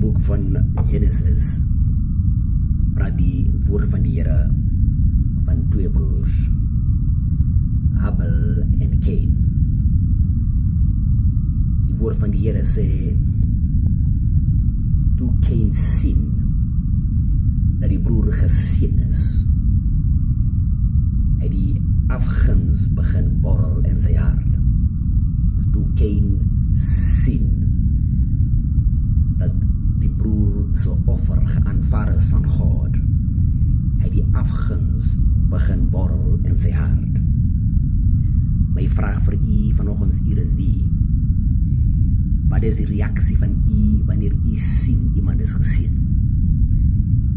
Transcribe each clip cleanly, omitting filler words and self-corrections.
boek van Genesis praat die woord van die Here van twee broers, Abel en Cain. Die woord van die Here sê, toe Cain sien dat die broer geseën is, het die afguns begin borrel in sy hart. Toe Cain sien dat die broer so offer geaanvaar is van God, het die afguns begin borrel in sy hart. My vraag vir u vanoggend hier is die, wat is die reaksie van u wanneer u sien iemand is geseën?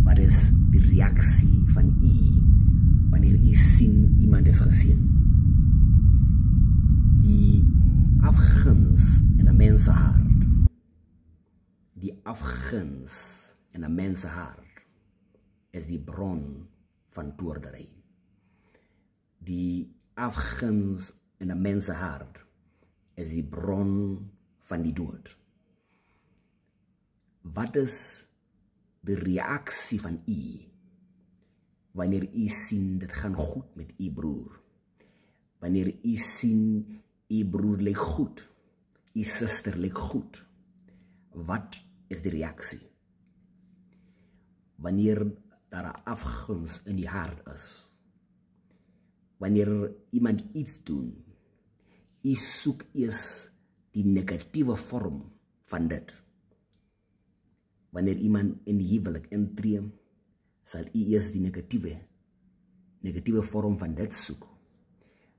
Wat is die reaksie van u wanneer u sien iemand is geseën? Die afguns in 'n mens se hart, die afguns in 'n mens se hart is die bron van toordery. Die afguns in 'n mens se hart is die bron van die dood. Wat is die reaksie van u wanneer u sien dit gaan goed met u broer? Wanneer u sien u broer lyk goed, u suster lyk goed, wat is die reaksie? Wanneer daar 'n afguns in die hart is, wanneer iemand iets doen, u soek eers die negatiewe vorm van dit. Wanneer iemand in die huwelik intree, sal u eers die negatiewe vorm van dit soek.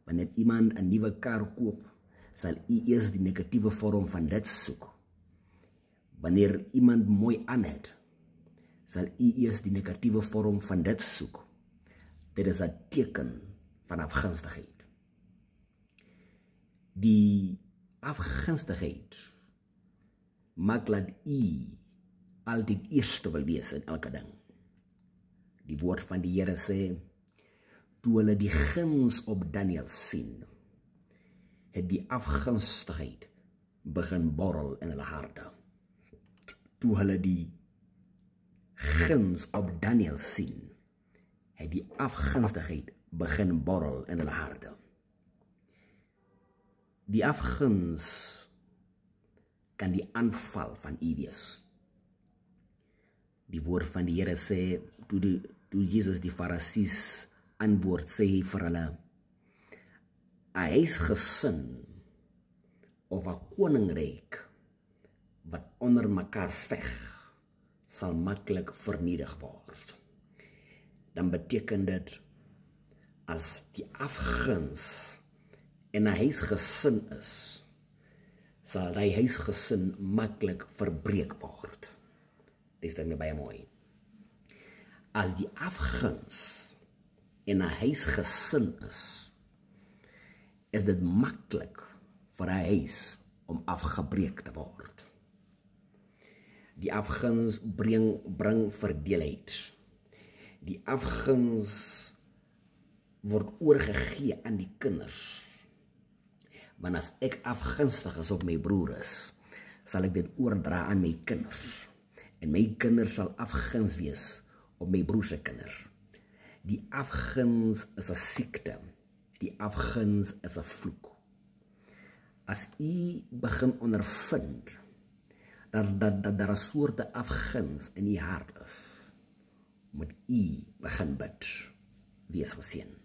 Wanneer iemand 'n nuwe kar koop, sal u eers die negatiewe vorm van dit soek. Wanneer iemand mooi aan het, sal u eers die negatiewe vorm van dit soek. Dit is 'n teken van afgunstigheid. Die afgunstigheid maak dat u altyd eerste wil wees in elke ding. Die woord van die Here sê, toe hulle die guns op Daniel sien, het die afgunstigheid begin borrel in hulle harte. Toe hulle die guns op Daniel sien, het die afgunstigheid begin borrel in hulle harte. Die afguns kan die aanval van u wees. Die woord van die Here sê, toe Jesus die Farisies antwoord, sê hy vir hulle, 'n huisgesin of 'n koninkryk wat onder mekaar veg, sal maklik vernietig word. Dan beteken dit, as die afguns in 'n huisgesin is, sal die huisgesin maklik verbreek word. Dit is baie mooi. As die afguns in 'n huisgesin is dit maklik vir 'n huis om afgebreek te word. Die afguns bring verdeeldheid. Die afguns word oorgegee aan die kinders. Want as ek afgunstig is op my broer is, sal ek dit oordra aan my kinders. En my kinders sal afguns wees op my broer se kinders. Die afguns is 'n siekte. Die afguns is 'n vloek. As u begin ondervind dat daar 'n soorte afguns in u hart is, moet u begin bid. Wees geseën.